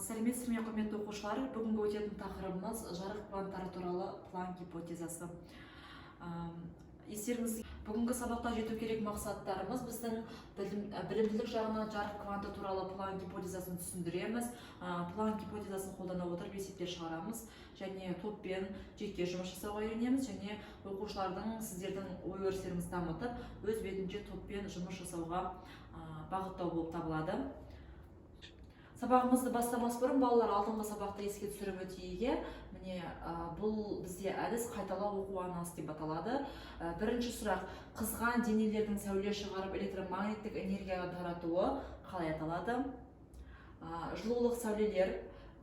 Сәлеметсіздер ме, құрметті оқушылар? Бүгінгі өтетін тақырыбымыз жарық кванттары туралы Планк гипотезасы. Естеріңізге, бүгінгі сабақта жету керек мақсаттарымыз біздің білімділік жағынан жарық кванты туралы Планк гипотезасын түсіндіреміз. Планк гипотезасын қолдана отырып есептер шығарамыз және топпен жеке жұмыс жасауға үйренеміз, және оқушылардың сіздердің ой өрістеріңізді дамытып өз бетінше топпен жұмыс жасауға бағыттау болып табылады. Сабағымызды бастамас бұрын балалар алдыңғы сабақты еске түсіріп өтейік. Міне, бұл бізде әдіс қайталау оқу анасы деп аталады. Бірінші сұрақ: қызған денелердің сәуле шығарып электромагниттік энергияға таратуы қалай аталады? Жылулық сәулелер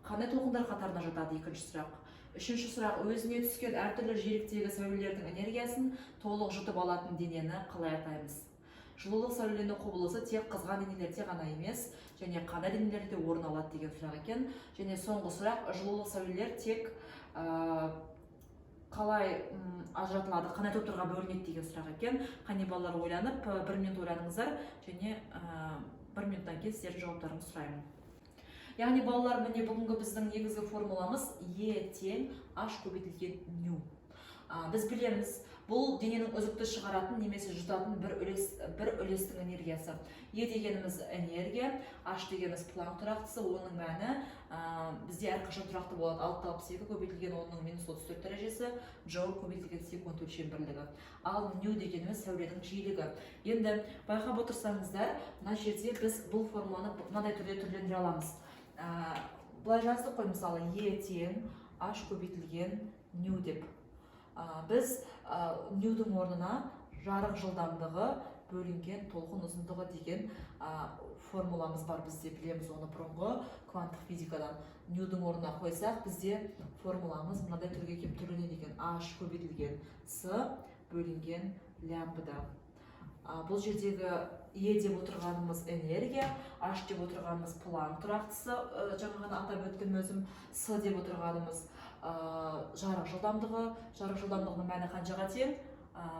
қандай толқындар қатарына жатады? Екінші сұрақ. Үшінші сұрақ: өзіне түскен әртүрлі жиіліктегі сәулелердің энергиясын толық жұтып алатын денені қалай атаймыз? Жылулық сәулелену құбылысы тек қызған денелерде ғана емес, және қандай денелерде орын алады деген сұрақ екен. Және соңғы сұрақ: жылулық сәулелер тек қалай ажыратылады, қандай топтарға бөлінеді деген сұрақ екен. Қане балалар, ойланып, 1 минут ойланыңыздар, және 1 минуттан кейін сіздердің жауаптарыңызды сұраймын. Яғни балалар, міне бүгінгі біздің негізгі формуламыз Е тең H көбейтілген ню. Біз білеміз, бұл дененің үздікті шығаратын немесе жұтатын бір үлестің энергиясы. Е дегеніміз энергия, H дегеніміз Планк тұрақтысы, оның мәні бізде әрқашан тұрақты болады. 662 көбейтілген 10-34 дәрежесі, джоуль көбейтілген секунд өлшем бірлігі. Ал ню дегеніміз сәуленің жиілігі. Енді байқап отырсаңыздар, мына жерде біз бұл формуланы мынадай түрде түрлендіре аламыз. Былай жаздық қой, мысалы, Е тең H көбейтілген ню деп. Біз ньюдің орнына жарық жылдамдығы бөлінген толқын ұзындығы деген формуламыз бар, бізде білеміз оны бұрынғы кванттық физикадан. Ньюдің орнына қойсақ, бізде формуламыз мынадай түрге келіп түрленеді екен: H көбейтілген С бөлінген лямбда. Бұл жердегі Е деп отырғанымыз энергия, H деп отырғанымыз Планк тұрақтысы, жаңа ғана атап өттім өзім. С деп отырғанымыз жарық жылдамдығы. Жарық жылдамдығының мәні қаншаға тең?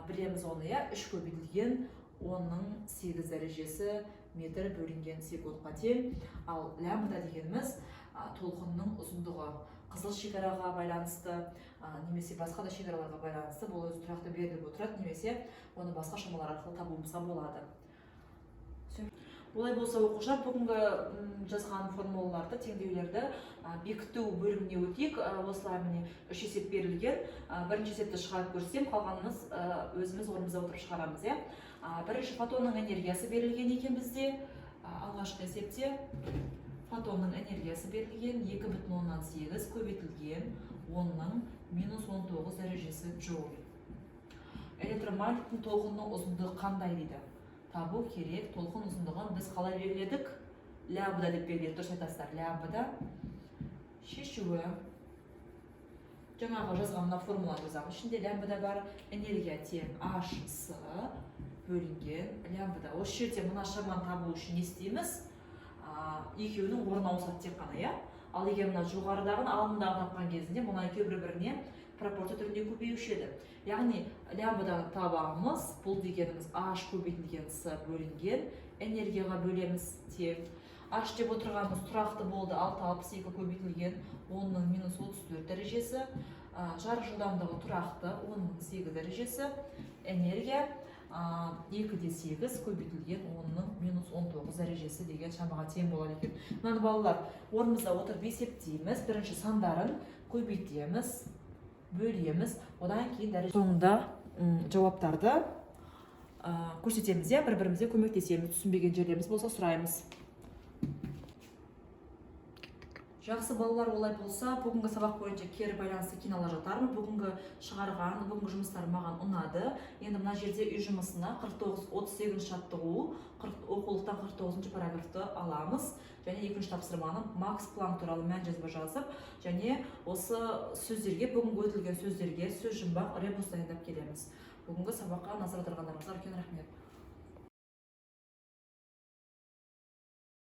Білеміз оны, 3 көбейтілген 10-8 дәрежесі метр бөлінген секундқа тең. Ал лямбда дегеніміз толқынның ұзындығы. Қызыл шекараға байланысты немесе басқа да шекараларға байланысты бұл өзі тұрақты беріліп отырады, немесе оны басқа шамалар арқылы табуымызға болады. Олай болса, оқушылар, бүгінгі жазған формулаларды, теңдеулерді бекіту бөліміне өтейік. Осылай міне 3 есеп берілген. Бірінші есепті шығарып көрсем, қалғанымыз өзіміз орнымызда отырып шығарамыз. Бірінші фотонның энергиясы берілген екен бізде. Алғашқы есепте фотонның энергиясы берілген 2,8 көбейтілген 10-19 дәрежесі джоуль. Электромагниттің толқынның ұзындығы қандай дейді? Табу керек. Толқын ұзындығын біз қалай белгіледік? Лямбда деп белгіледік. Дұрыс айтасыздар. Лямбда шешуі. Жаңағы жазған мына формуланы жазамыз. Ішінде лямбда бар. Энергия тең H бөлінген лямбда. Осы жерде мына шаманы табу үшін не істейміз? Екеуінің орнын ауысады тек қана. Ал егер мына жоғарыдағын алымдағы тапқан кезінде мына екеуі бір-біріне пропорция түрінде көбеюші еді. Яғни лямбданы табамыз, бұл дегеніміз H көбейтілген С бөлінген энергияға бөлеміз тең. H деп отырғанымыз тұрақты болды, 662 көбейтілген 10-34 дәрежесі. Жарық жылдамдығы тұрақты 10-8 дәрежесі. Энергия 2,8 көбейтілген 10-19 дәрежесі деген шамаға тең болады екен. Мынаны балалар, орнымызда отырып есептейміз. Бірінші сандарын көбейтеміз, бөлеміз, одан кейін дәреже соңында жауаптарды көрсетеміз, бір-бірімізге көмектесеміз. Түсінбеген жерлеріміз болса сұраймыз. Жақсы балалар, олай болса, бүгінгі сабақ бойынша кері байланысты кинола жатармын. Бүгінгі жұмыстар маған ұнады. Енді мына жерде үй жұмысына 38 жаттығу, оқулықтан 49 параграфты аламыз. Және екінші тапсырманы Макс Планк туралы мән жазба жазып, және осы сөздерге, бүгінгі өтілген сөздерге сөз жұмбақ ребус дайындап келеміз. Бүгінгі сабаққа назар аударғандарыңызға үлкен рахмет.